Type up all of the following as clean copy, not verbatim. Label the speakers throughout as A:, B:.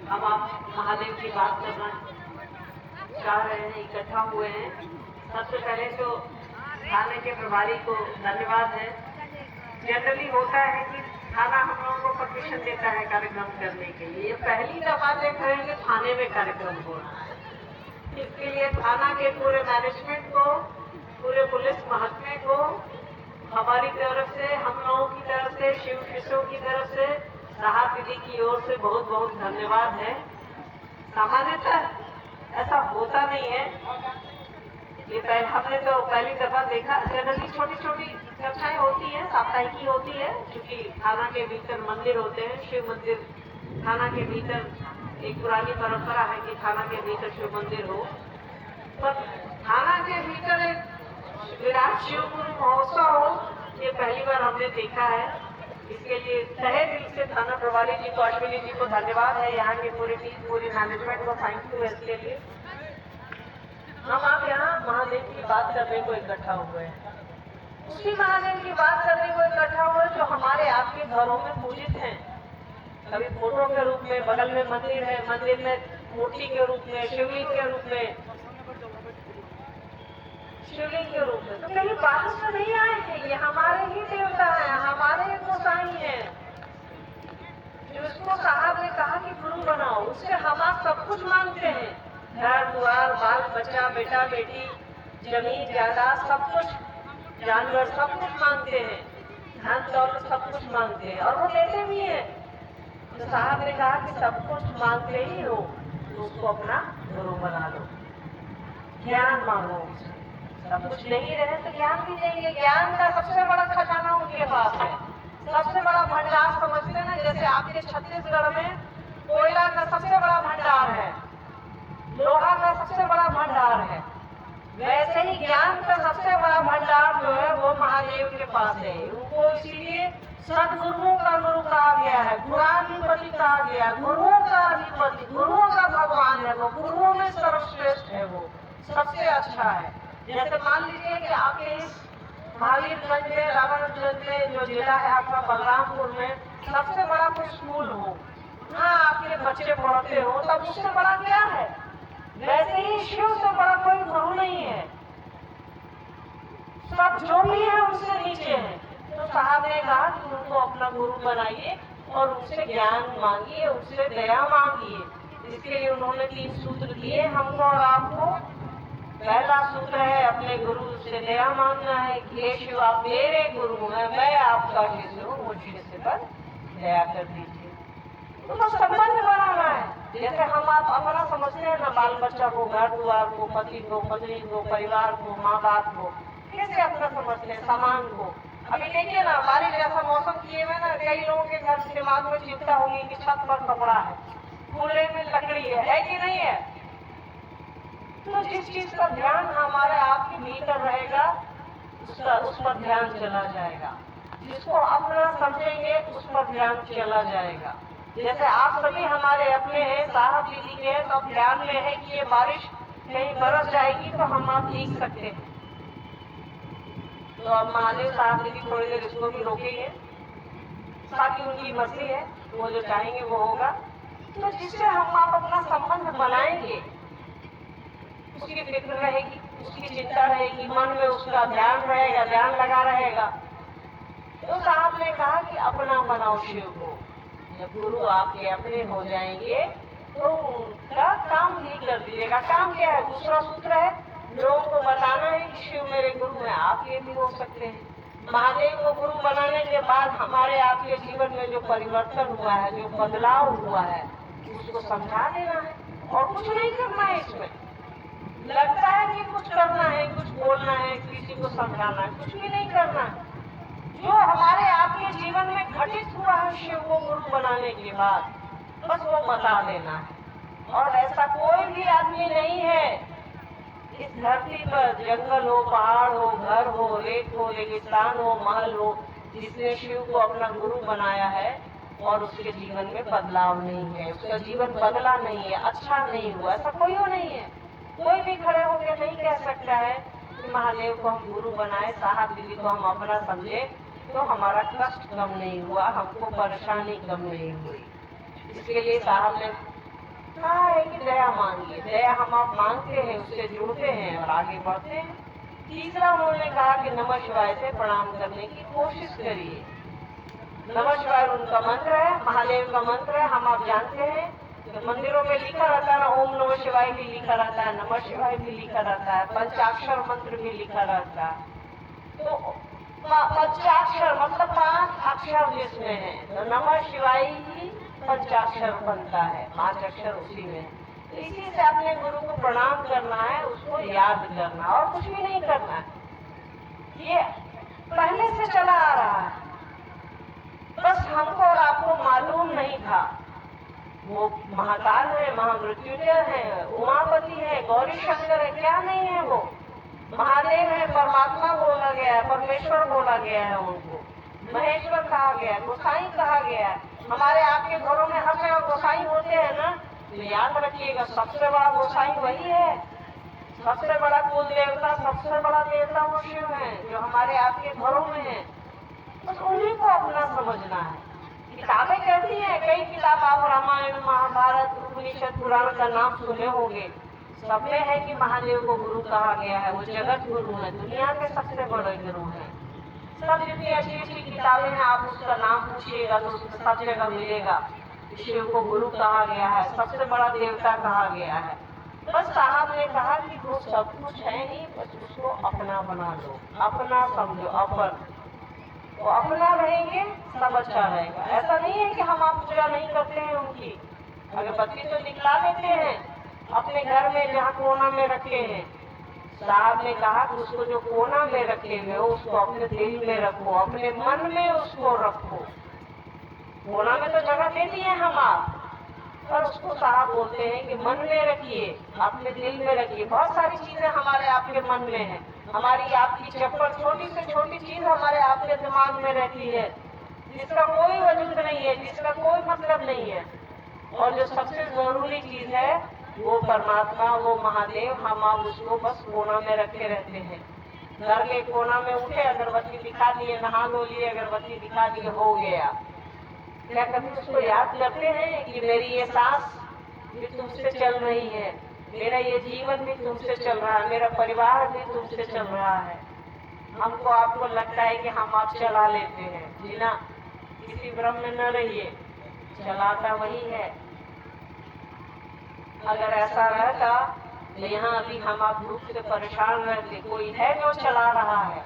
A: हम आप महादेव की बात करना चाह रहे हैं, इकट्ठा हुए हैं। सबसे पहले तो थाने के प्रभारी को धन्यवाद है। जनरली होता है कि थाना हम लोगों को परमिशन देता है कार्यक्रम करने के लिए। पहली दफा देख रहे हैं कि थाने में कार्यक्रम हो रहा है। इसके लिए थाना के पूरे मैनेजमेंट को, पूरे पुलिस महकमे को हमारी तरफ से, हम लोगों की तरफ से, शिव शिष्यों की तरफ से, साहब दीदी की ओर से बहुत बहुत धन्यवाद है। सामान्यतः ऐसा होता नहीं है, ये हमने तो पहली दफा देखा। जनरली छोटी छोटी कक्षाएं होती हैं, साप्ताहिकी होती है, क्योंकि थाना के भीतर मंदिर होते हैं, शिव मंदिर। थाना के भीतर एक पुरानी परंपरा है कि थाना के भीतर शिव मंदिर हो, पर थाना के भीतर एक विराट शिव गुरु महोत्सव हो, ये पहली बार हमने देखा है। इसके लिए तहे दिल से थाना प्रभारी जी को, अश्विनी जी को धन्यवाद है, यहाँ के पूरी टीम, पूरी मैनेजमेंट को थैंक यू इसके लिए। हम आप यहाँ महादेव की बात करने को इकट्ठा हुए हैं, उसी महादेव की बात करने को इकट्ठा हुए जो हमारे आपके घरों में पूजित हैं। कभी फोटो के रूप में, बगल में मंदिर है, मंदिर में मूर्ति के रूप में, शिवलिंग के रूप में, शिवलिंग के रूप में। तो कहीं बाहर से नहीं आए हैं, ये हमारे ही देवता है, हमारे ही गोसाई है। जो इसको साहब ने कहा कि गुरु बनाओ, उससे हम आप सब कुछ मांगते हैं। घर द्वार, बाल बच्चा, बेटा बेटी, जमीन जायदाद, सब कुछ, जानवर, सब कुछ मांगते हैं, धन दौलत सब कुछ मांगते हैं, और वो देते भी हैं। तो साहब ने कहा कि सब कुछ मांगते ही हो तो उसको अपना गुरु बना लो, ज्ञान मांगो। सब कुछ नहीं रहे तो ज्ञान भी देंगे। ज्ञान का सबसे बड़ा खजाना उनके पास है, सबसे बड़ा भंडार समझते ना। जैसे आपके छत्तीसगढ़ में कोयला का सबसे बड़ा भंडार है, लोहा का सबसे बड़ा भंडार है, वैसे ही ज्ञान का सबसे बड़ा भंडार जो है वो महादेव के पास है। उनको इसीलिए सदगुरुओं का गुरु कहा गया है, गुणाधिपति कहा गया, गुरुओं का अधिपति, गुरुओं का भगवान है वो, गुरुओं में सर्वश्रेष्ठ है वो, सबसे अच्छा है। जैसे मान लीजिए कि आपके इस महावीरगंज में, रावणगंज में जो जिला है आपका बलरामपुर में, सबसे बड़ा कोई स्कूल हो, हाँ आपके बच्चे पढ़ते हो, तब उससे बड़ा क्या है। वैसे ही शिव से बड़ा कोई गुरु नहीं है, सब जो भी है उससे नीचे है। तो साहब ने कहा कि उनको अपना गुरु बनाइए और उनसे ज्ञान मांगिए, उससे दया मांगिए। इसके लिए उन्होंने 3 सूत्र दिए हमको और आपको। पहला सूत्र है अपने गुरु से दया मांगना है कि हे शिव आप मेरे गुरु हैं, मैं आपका शिष्य हूँ, मुझ शिष्य पर दया कर दीजिए। तो संबंध बनाना है। जैसे हम आप अपना समझते हैं ना, बाल बच्चा को, घर द्वार को, पति को, पत्नी को, परिवार को, माँ बाप को, कैसे अपना समझते हैं, सामान को। अभी देखिए ना, बारिश जैसा मौसम किए हुए ना, कई लोगों के घर दिमाग में चिंता होगी कि छत पर कपड़ा है, कूलर में लकड़ी है कि नहीं है। तो जिस चीज का ध्यान हमारे आपके भीतर रहेगा उस पर ध्यान चला जाएगा, जिसको अपना समझेंगे उस पर ध्यान चला जाएगा। जैसे आप सभी हमारे अपने हैं, साहब दीदी के हैं, तो ध्यान में है कि ये बारिश कहीं बरस जाएगी तो हम आप भीग सकते हैं। तो अब महादेव साहब दीदी थोड़ी देर इसको भी रोकेंगे, ताकि उनकी मर्जी है, वो जो चाहेंगे वो होगा। तो जिससे हम आप अपना संबंध बनाएंगे, उसकी फिक्र रहेगी, उसकी चिंता रहेगी, मन में उसका ध्यान रहेगा, ध्यान लगा रहेगा। तो साहब ने कहा कि अपना बनाओ शिव को। जब गुरु आपके अपने हो जाएंगे तो उनका काम भी कर दीजिएगा। काम क्या है? दूसरा सूत्र है, लोगों को बताना है कि शिव मेरे गुरु हैं, आप ये भी हो सकते हैं। महादेव को गुरु बनाने के बाद हमारे आपके जीवन में जो परिवर्तन हुआ है, जो बदलाव हुआ है, उसको समझा देना है और कुछ नहीं करना है। इसमें लगता है कि कुछ करना है, कुछ बोलना है, किसी को समझाना है, कुछ भी नहीं करना है। जो हमारे आपके जीवन में घटित हुआ है शिव को गुरु बनाने के बाद, बस वो बता देना है। और ऐसा कोई भी आदमी नहीं है इस धरती पर, जंगल हो, पहाड़ हो, घर हो, रेत हो, रेगिस्तान हो, महल हो, जिसने शिव को अपना गुरु बनाया है और उसके जीवन में बदलाव नहीं है, उसका जीवन बदला नहीं है, अच्छा नहीं हुआ, ऐसा कोई नहीं है। कोई भी खड़े होकर नहीं कह सकता है कि महादेव को हम गुरु बनाए, साहब दीदी को हम अपना समझे तो हमारा कष्ट कम नहीं हुआ, हमको परेशानी कम नहीं हुई। इसके लिए साहब ने कहा है कि दया मांगिए। दया हम आप मांगते हैं, उससे जुड़ते हैं और आगे बढ़ते हैं। तीसरा उन्होंने कहा कि नमः शिवाय से प्रणाम करने की कोशिश करिए। नमः शिवाय उनका मंत्र है, महादेव का मंत्र है, हम आप जानते हैं। तो मंदिरों में लिखा रहता है ना, ओम नमः शिवाय भी लिखा रहता है, नमः शिवाय भी लिखा रहता है, पंचाक्षर मंत्र भी लिखा रहता है। तो पंचाक्षर मतलब 5 अक्षर जिसमें है, तो नमः शिवाय ही पंचाक्षर बनता है, 5 अक्षर उसी में। तो इसी से अपने गुरु को प्रणाम करना है, उसको याद करना और कुछ भी नहीं करना है। ये पहले से चला आ रहा है, बस हमको और आपको मालूम नहीं था। वो महाकाल है, महामृत्युंजय है, उमापति है, गौरी शंकर है, क्या नहीं है वो। महादेव है, परमात्मा बोला गया है, परमेश्वर बोला गया है, उनको महेश्वर कहा गया है, गोसाई कहा गया है। हमारे आपके घरों में हर जगह गोसाई होते हैं ना, तो याद रखिएगा सबसे बड़ा गोसाई वही है। सबसे बड़ा कुल देवता, सबसे बड़ा देवता वो शिव है, जो हमारे आपके घरों में है। बस उन्हीं को अपना समझना है। किताबें कहती हैं, कई किताब आप रामायण, महाभारत, उपनिषद, पुराण का नाम सुने होंगे, सब में है कि महादेव को गुरु कहा गया है। वो जगत गुरु है, दुनिया के सबसे बड़े गुरु हैं। सब जितनी अच्छी अच्छी किताबें हैं, आप उसका नाम पूछिएगा तो उसको सब जगह मिलेगा। शिव को गुरु कहा गया है, सबसे बड़ा देवता कहा गया है। बस साहब ने कहा कि वो सब कुछ है ही, बस उसको अपना बना लो, अपना समझो, अपन वो अपना रहेंगे सब अच्छा रहेगा। ऐसा नहीं है कि हम आप पूजा नहीं करते हैं उनकी, अगरबत्ती तो दिखला देते हैं अपने घर में जहाँ कोना में रखे हैं। साहब ने कहा कि उसको जो कोना में रखे हुए हो उसको अपने दिल में रखो, अपने मन में उसको रखो। कोना में तो जगह दे दिए हम आप, पर उसको साहब बोलते हैं कि मन में रखिए, अपने दिल में रखिए। बहुत सारी चीजें हमारे आपके मन में है, हमारी आपकी चप्पल, छोटी से छोटी चीज हमारे आपके दिमाग में रहती है, जिसका कोई वजूद नहीं है, जिसका कोई मतलब नहीं है। और जो सबसे जरूरी चीज है वो परमात्मा, वो महादेव, हम आप उसको बस कोना में रखे रहते हैं। घर के कोना में उठे, अगरबत्ती दिखा दिए, नहा धो लिए, अगरबत्ती दिखा दिए, हो गया। क्या कभी उसको याद करते हैं कि मेरी ये सांस भी तुमसे चल रही है, मेरा ये जीवन भी तुमसे चल रहा है, मेरा परिवार भी तुमसे चल रहा है। हमको आपको लगता है कि हम आप चला लेते हैं, बिना किसी भ्रम में न रहिए, चलाता वही है। अगर ऐसा रहता तो यहाँ अभी हम आप धूप से परेशान रहते। कोई है जो चला रहा है,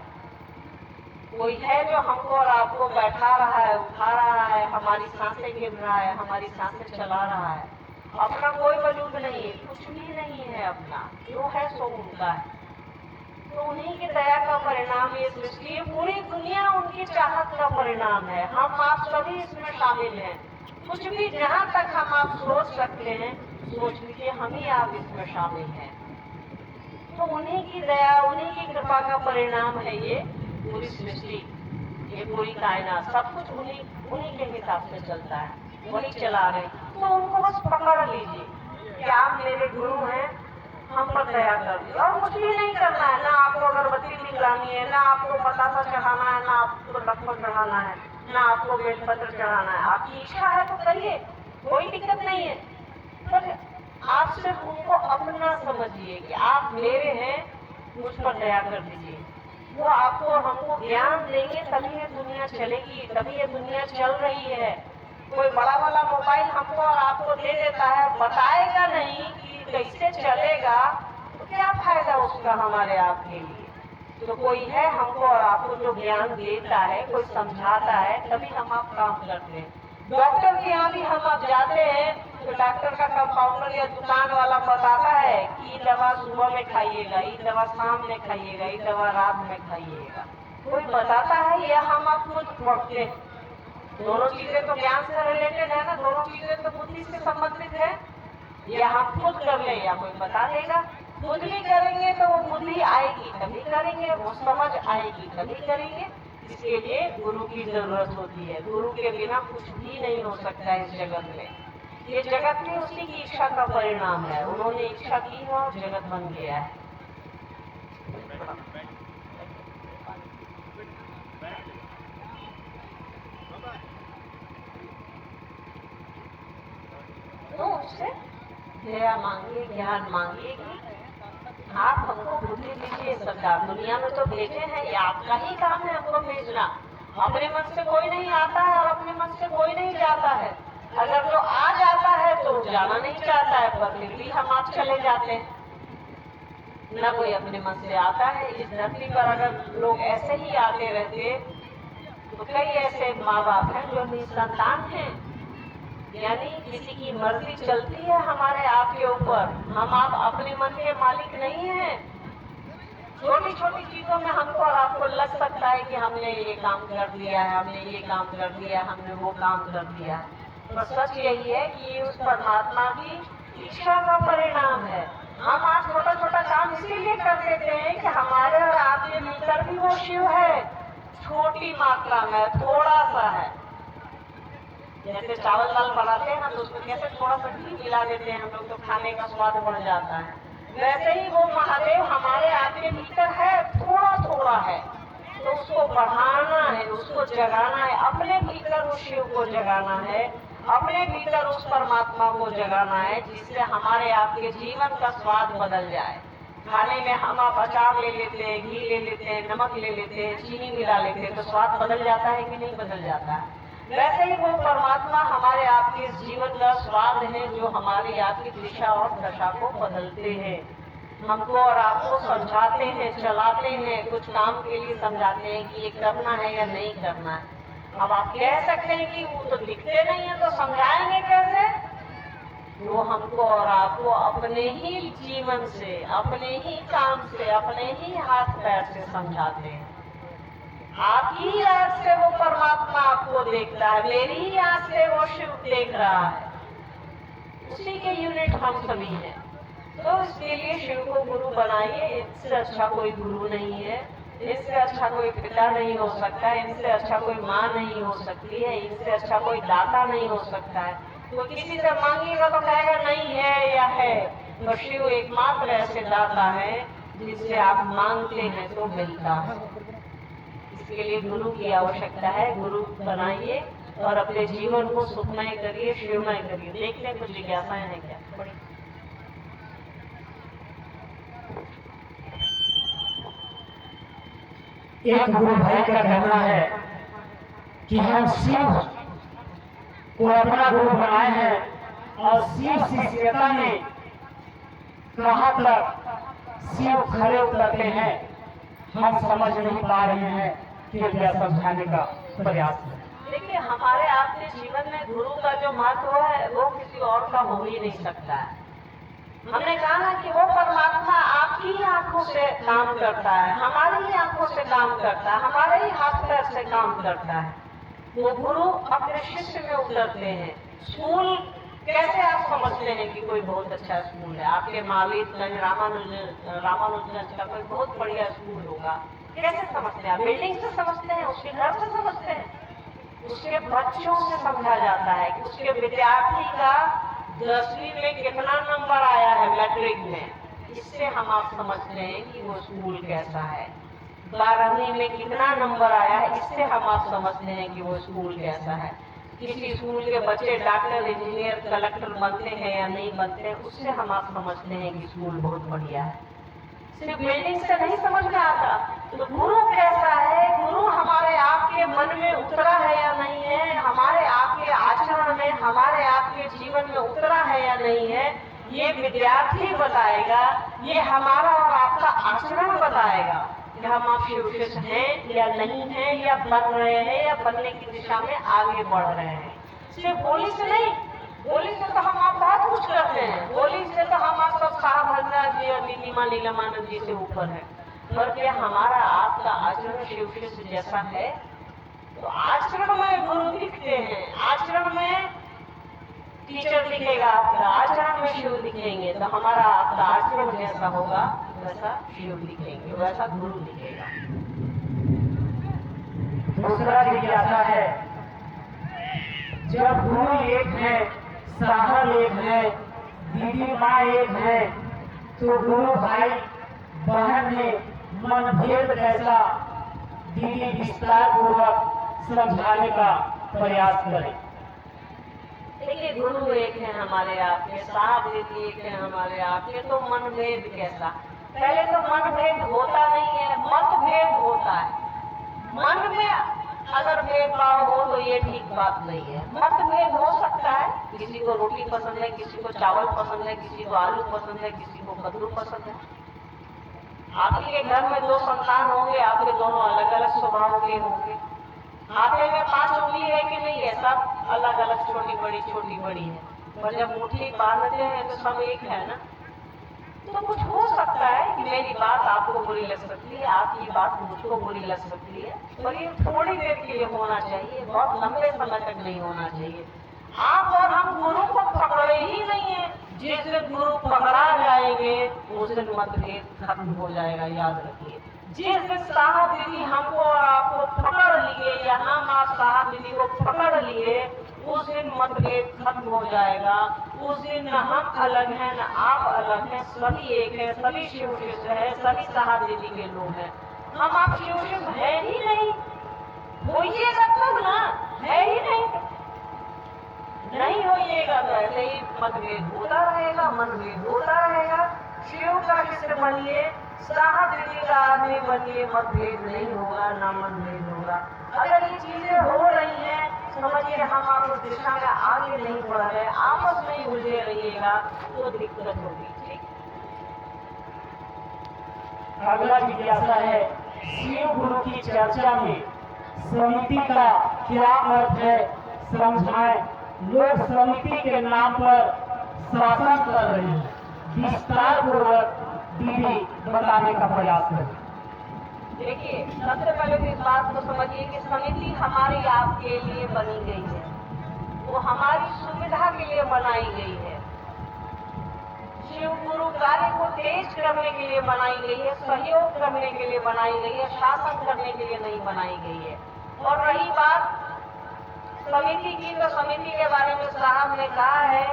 A: कोई है जो हमको और आपको बैठा रहा है, उठा रहा है, हमारी सांसें गिन रहा है, हमारी सांसें चला रहा है। अपना कोई वजूद नहीं है, कुछ भी नहीं है अपना, जो है सो उनका है। तो उन्हीं की दया का परिणाम ये सृष्टि, पूरी दुनिया उनकी चाहत का परिणाम है। हम आप सभी इसमें शामिल हैं। कुछ भी जहाँ तक हम आप सोच सकते हैं, सोच लीजिए हम ही आप इसमें शामिल हैं। तो उन्हीं की दया, उन्हीं की कृपा का परिणाम है ये पूरी सृष्टि, ये पूरी कायनात, सब कुछ उन्हीं के हिसाब से चलता है, वही चला रहे। तो उनको बस पकड़ लीजिए कि आप मेरे गुरु हैं, हम पर दया कर दीजिए। और कुछ भी नहीं करना है, ना आपको अगरबत्ती दिखलानी है, ना आपको बतासा चढ़ाना है, ना आपको लक्ष्मण चढ़ाना है, ना आपको बेलपत्र चढ़ाना है। आपकी इच्छा है तो करिए, कोई दिक्कत नहीं है। पर आप सिर्फ उनको अपना समझिए कि आप मेरे हैं, मुझ पर दया कर दीजिए। वो आपको और हमको ज्ञान देंगे, तभी ये दुनिया चलेगी, तभी ये दुनिया चल रही है। कोई बड़ा वाला मोबाइल हमको और आपको दे देता है, बताएगा नहीं कि कैसे चलेगा, तो क्या फायदा उसका हमारे आपके लिए। तो कोई है हमको और आपको जो ज्ञान देता है, कोई समझाता है, तभी हम आप काम करते हैं। डॉक्टर के यहाँ भी हम आप जाते हैं तो डॉक्टर का कंपाउंडर या दुकान वाला बताता है कि ये दवा सुबह में खाइएगा, ये दवा शाम में खाइएगा, ये दवा रात में खाइएगा। कोई बताता है या हम आप खुद पढ़ते हैं? दोनों चीजें तो ज्ञान से रिलेटेड है ना, दोनों चीजें तो बुद्धि से संबंधित है। या हम खुद कर ले या कोई बता देगा। खुद भी करेंगे तो वो बुद्धि आएगी तभी करेंगे, वो समझ आएगी तभी करेंगे। इसके लिए गुरु की जरूरत होती है। गुरु के बिना कुछ भी नहीं हो सकता है इस जगत में। ये जगत में उसी की इच्छा का परिणाम है, उन्होंने इच्छा की है और जगत बन गया है। तो उससे दया मांगिए, ज्ञान मांगिए कि आप हमको बुद्धि दीजिए। सरकार दुनिया में तो भेजे हैं, ये आपका ही काम है हमको भेजना। अपने मन से कोई नहीं आता है और अपने मन से कोई नहीं जाता है। अगर जो आ जाता है तो जाना नहीं चाहता है, पर फिर भी हम आप चले जाते हैं। न कोई अपने मन से आता है। इस धरती पर अगर लोग ऐसे ही आते रहते तो कई ऐसे माँ बाप हैं जो निसंतान हैं, यानी किसी की मर्जी चलती है हमारे आपके ऊपर। हम आप अपने मन के मालिक नहीं हैं। छोटी छोटी चीजों में हमको और आपको लग सकता है कि हमने ये काम कर दिया है, हमने ये काम कर दिया, हमने वो काम कर दिया, पर सच यही है कि ये उस परमात्मा की इच्छा का परिणाम है। हम आज छोटा छोटा काम इसीलिए कर देते हैं कि हमारे और आपके भीतर भी वो शिव है, छोटी मात्रा में, थोड़ा सा है। जैसे चावल दाल बनाते हैं ना, तो उसमें कैसे थोड़ा सा घी मिला देते हैं हम लोग, तो खाने का स्वाद बढ़ जाता है। वैसे ही वो महादेव हमारे आपके भीतर है, थोड़ा थोड़ा है, तो उसको बढ़ाना है, उसको जगाना है, अपने भीतर उस शिव को जगाना है, अपने भीतर उस परमात्मा को जगाना है, जिससे हमारे आपके जीवन का स्वाद बदल जाए। खाने में हम आप अचार ले लेते हैं, घी ले लेते हैं, नमक ले लेते हैं, चीनी मिला लेते हैं, तो स्वाद बदल जाता है कि नहीं बदल जाता है। वैसे ही वो परमात्मा हमारे आपके जीवन का स्वाद है, जो हमारी आपकी दिशा और दशा को बदलते हैं, हमको और आपको समझाते हैं, चलाते हैं, कुछ काम के लिए समझाते हैं कि ये करना है या नहीं करना है। अब आप कह सकते हैं कि वो तो दिखते नहीं है, तो समझाएंगे कैसे? वो हमको और आपको अपने ही जीवन से, अपने ही काम से, अपने ही हाथ पैर से समझाते हैं। आपकी ही आंख से वो परमात्मा आपको देखता है, मेरी ही आंख से वो शिव देख रहा है, उसी के यूनिट हम सभी हैं। तो इसके लिए शिव को गुरु बनाइए। इससे अच्छा कोई गुरु नहीं है, इससे अच्छा कोई पिता नहीं हो सकता, इनसे अच्छा कोई माँ नहीं हो सकती है, इनसे अच्छा कोई दाता नहीं हो सकता है। तो किसी से मांगिएगा तो कहेगा नहीं है या है, तो शिव एकमात्र ऐसे दाता है जिससे आप मांगते हैं तो मिलता है। इसके लिए गुरु की आवश्यकता है। गुरु बनाइए और अपने जीवन को सुखमय करिए, शिवमय करिए। देखते हैं कुछ जिज्ञासाएं हैं क्या।
B: एक गुरु भाई का कहना है कि हम शिव को अपना गुरु बनाए हैं और शिव शिष्यता में कहाँ तक शिव खड़े उतरते हैं हम समझ नहीं पा रहे हैं, कृपया समझाने का प्रयास करें।
A: देखिए, हमारे आपके जीवन में गुरु का जो महत्व है वो किसी और का हो ही नहीं सकता है। हमने कहा ना कि वो परमात्मा आपकी ही आंखों से काम करता है, हमारी ही आंखों से काम करता है, हमारे ही हाथ पैर से काम करता है। वो गुरु अपने शिष्य में उतरते हैं। स्कूल कैसे आप समझते हैं कि कोई बहुत अच्छा स्कूल है? आपके मालिकगंज रामानुजगंज का कोई बहुत बढ़िया स्कूल होगा, कैसे समझते हैं? बिल्डिंग से समझते हैं, उसके घर से समझते हैं, उसके बच्चों से समझा जाता है कि उसके विद्यार्थी का 10वीं में कितना नंबर आया है, मैट्रिक में, इससे हम आप समझते हैं कि वो स्कूल कैसा है। 12वीं में कितना नंबर आया है, इससे हम आप समझते हैं कि वो स्कूल कैसा है। किसी स्कूल के बच्चे डॉक्टर, इंजीनियर, कलेक्टर बनते हैं या नहीं बनते हैं, उससे हम आप समझते हैं कि स्कूल बहुत बढ़िया है। सिर्फ बिल्डिंग से नहीं समझ में आता। तो गुरु कैसा है? गुरु हमारे आपके मन में उतरा है या नहीं है, हमारे आपके आचरण में, हमारे आपके जीवन में उतरा है या नहीं है, ये विद्यार्थी बताएगा। ये हमारा और आपका आचरण बताएगा कि हम आप शिवशिष्य हैं या नहीं हैं, या बन रहे हैं या बनने की दिशा में आगे बढ़ रहे हैं। सिर्फ बोली से नहीं, बोली से तो हम आप बहुत कुछ करते हैं, बोली से तो हम आप सब साहब हजरत जी और नीलिमा नीलमानंद जी से ऊपर है, पर क्या हमारा आपका आचरण शिवशिष्य जैसा है? तो आचरण में गुरु दिखते हैं, आचरण में टीचर दिखेगा आपका, आचरण में शिव दिखेंगे। तो हमारा आपका आचरण जैसा होगा वैसा शिव दिखेंगे, वैसा गुरु दिखेगा।
B: दूसरा जिज्ञासा है, जब गुरु एक है, साहब एक है, दीदी माँ एक है, तो गुरु भाई बहन में मनभेद कैसा? दीदी विस्तार पूर्वक समझाने का प्रयास करें।
A: देखिए, गुरु एक है हमारे आपके, साहब दीदी एक है हमारे आपके, तो मनभेद कैसा? पहले तो मनभेद होता नहीं है, मतभेद होता है। मन में अगर भेदभाव हो तो ये ठीक बात नहीं है। मतभेद हो सकता है, किसी को रोटी पसंद है, किसी को चावल पसंद है, किसी को आलू पसंद है, किसी को कद्दू पसंद है। आपके घर में 2 संतान होंगे, आपके दोनों अलग अलग स्वभाव के होंगे। हाथे में 5 उंगली है कि नहीं है? सब अलग अलग, छोटी बड़ी है, पर जब मुट्ठी बांधते हैं तो सब एक है ना। तो कुछ हो सकता है कि मेरी बात आपको बुरी लग सकती है, आपकी बात मुझको बुरी लग सकती है, पर ये थोड़ी देर के लिए होना चाहिए, बहुत लंबे समय तक नहीं होना चाहिए। आप और हम गुरु को पकड़े ही नहीं है। जिस दिन गुरु पकड़ा जाएंगे उस दिन मतभेद खत्म हो जाएगा, याद रखिए। जिस दिन साहब दीदी हमको और आपको पकड़ लिए या हम आप साहब दीदी को पकड़ लिए, उस दिन मतभेद खत्म हो जाएगा। उस दिन न हम अलग हैं, न आप अलग हैं, सभी एक है, सभी शिव शिष्य है, सभी साहब दीदी के लोग हैं। हम आप शिव शिष्य है ही नहीं, होइएगा तब ना, है ही नहीं होइएगा तो ऐसे ही मतभेद होता रहेगा, मनभेद होता रहेगा। शिव का शिष्य बनिए, साहब दीदी का आदमी बनिए, मतभेद नहीं होगा, ना मनभेद होगा। अगर ये चीजें हो रही हैं, समझिए हम आप उस दिशा में आगे नहीं बढ़ रहे, आपस में ही उलझे रहिएगा तो दिक्कत होगी। ठीक,
B: अगला जिज्ञासा है, शिव गुरु की चर्चा में समिति का क्या अर्थ है, समझाएं। लोग समिति के नाम पर शासन कर रहे हैं, विस्तार पूर्वक दीदी बताने का प्रयास करें।
A: देखिए, सबसे पहले तो इस बात को समझिए कि समिति हमारी आपके लिए बनी गई है, वो हमारी सुविधा के लिए बनाई गई है। शिव गुरु कार्य को तेज करने के लिए बनाई गई है, सहयोग करने के लिए बनाई गई है, शासन करने के लिए नहीं बनाई गई है। और रही बात समिति की, तो समिति के बारे में साहब ने कहा है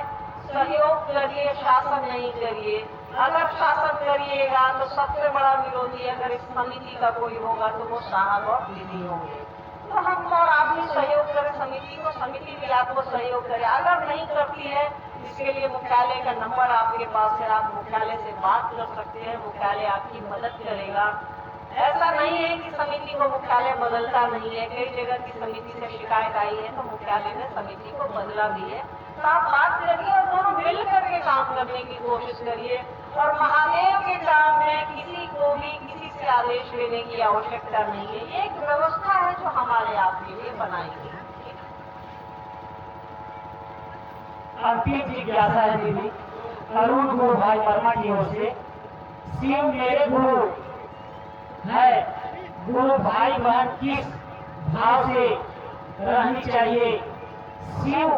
A: सहयोग करिए, शासन नहीं करिए। अगर शासन करिएगा तो सबसे बड़ा विरोधी अगर इस समिति का कोई होगा तो वो साहब और दीदी होंगे। तो हम और आप भी सहयोग करें समिति को, समिति भी आपको सहयोग करे। अगर नहीं करती है, इसके लिए मुख्यालय का नंबर आपके पास है, आप मुख्यालय से बात कर सकते हैं, मुख्यालय आपकी मदद करेगा। ऐसा नहीं है कि समिति को मुख्यालय बदलता नहीं है, कई जगह की समिति से शिकायत आई है तो मुख्यालय ने समिति को बदला भी है। तो आप बात करिए और दोनों मिल करके काम करने की कोशिश करिए। और महादेव के काम में किसी को भी किसी से आदेश लेने की आवश्यकता नहीं है, ये एक व्यवस्था है जो हमारे आपके लिए बनाई गई है।
B: अंतिम जिज्ञासा है दीदी, अरुण गुरु भाई वर्मा की ओर से, शिव मेरे गुरु है, गुरु भाई बहन किस भाव से रहनी चाहिए? शिव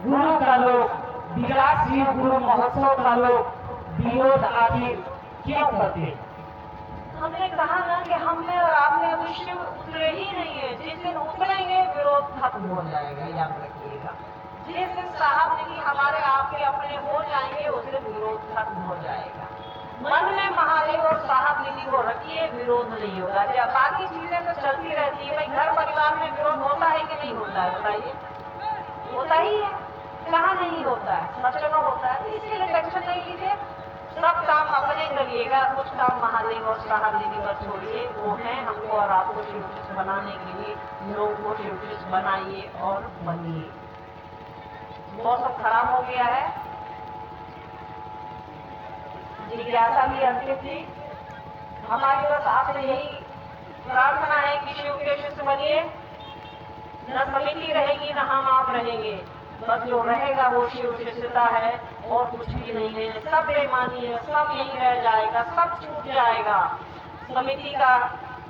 B: गुरु का लोग, विराट शिव गुरु महोत्सव का लोग विरोध आखिर क्यों करते?
A: हमने कहा ना कि हमने और आपने अभी शिव उतरे ही नहीं है, जिस दिन उतरेंगे विरोध खत्म हो जाएगा, याद रखिएगा। जिस दिन साहब दीदी हमारे आपके अपने हो जाएंगे उस दिन विरोध खत्म हो जाएगा। मन में महादेव और साहब दीदी को रखिए, विरोध नहीं होगा। जब बाकी चीजें तो चलती रहती है, भाई घर परिवार में विरोध होता है कि नहीं होता है, बताइए? होता ही है, कहाँ नहीं होता है, सब जगह होता है। इसके लिए टेंशन नहीं लीजिए, सब काम अपने करिएगा, कुछ काम महादेव और साहब दीदी पर छोड़िए, वो है हमको और आपको शिवशिष्य बनाने के लिए। लोगों को शिवशिष्य बनाइए और बनिए। मौसम खराब हो गया है, जिज्ञासा भी अंतिम थी हमारी, बस आपसे यही प्रार्थना है कि शिव के शिष्य बनिए। न समिति रहेगी न हम आप रहेंगे, बस जो रहेगा वो शिव शिष्यता है और कुछ भी नहीं है। सब बेईमानी है, सब यही रह जाएगा, सब छूट जाएगा, समिति का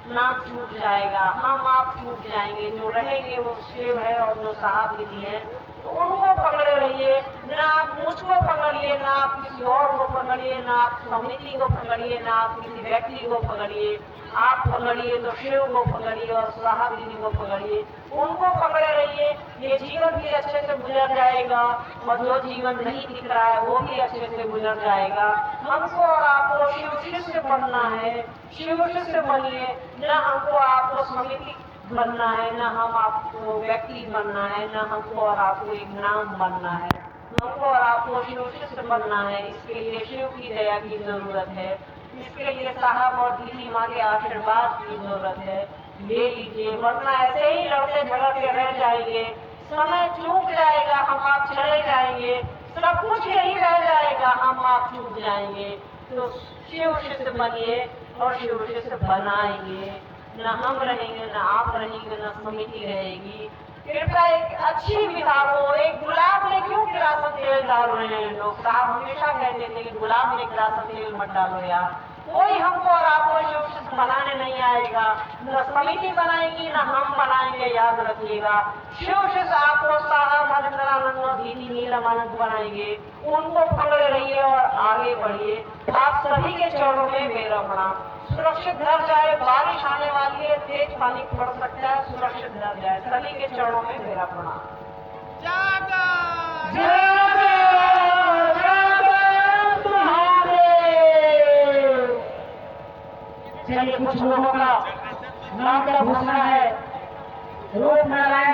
A: नाम छूट जाएगा, हम आप छूट जाएंगे। जो रहेंगे वो शिव है और जो साहब दीदी है, तो उनको पकड़े रहिए। ना आप मुझको पकड़िए, ना आप किसी और को पकड़िए, ना आप समिति को पकड़िए, ना आप किसी व्यक्ति को पकड़िए। आप पकड़िए तो शिव को पकड़िए और साहब दीदी को पकड़िए, उनको पकड़े रहिए। ये जीवन भी अच्छे से गुजर जाएगा और जो जीवन नहीं दिख रहा है वो भी अच्छे से गुजर जाएगा। हमको और आपको शिव शिष्य बनना है, शिव शिष्य बनिए। न हमको आपको समिति बनना है, न हम आपको व्यक्ति बनना है, न हमको और आपको एक नाम बनना है। हमको और आपको शिव शिष्य बनना है। इसके लिए शिव की दया की जरूरत है। इसके लिए साहब और दीदी माँ के आशीर्वाद की जरूरत है। ले लीजिए, वरना ऐसे ही लड़ते झगड़ते रह जाएंगे। समय चूक जाएगा, हम आप चले जाएंगे, सब कुछ यही रह जाएगा, हम आप चूक जाएंगे। तो शिव शिष्य बनिए और शिव शिष्य बनाएंगे। न हम रहेंगे, न आप रहेंगे, न समिति रहेगी। कृपया एक अच्छी विधा हो। एक गुलाब में क्यों किरासन तेल डाल रहे हैं लोग? साहब हमेशा कहते थे कि गुलाब में किरासन तेल मत डालो यार। कोई हमको और आपको शिव शिष्य बनाने नहीं आएगा। न समिति बनाएगी, न हम बनाएंगे, याद रखिएगा। शिव शिष्य आपको साहब हरिंद्रानंद और दीदी नीलमानंद बनाएंगे। उनको पकड़े रहिए और आगे बढ़िए। आप सभी के चरणों में मेरा प्रणाम। सुरक्षित घर जाए, बारिश आने वाली है, तेज पानी पड़ सकता है, सुरक्षित घर जाए। सभी के चरणों में मेरा प्रणाम।
B: चलिए कुछ लोगों का नाम का घोषणा है। रूप नारायण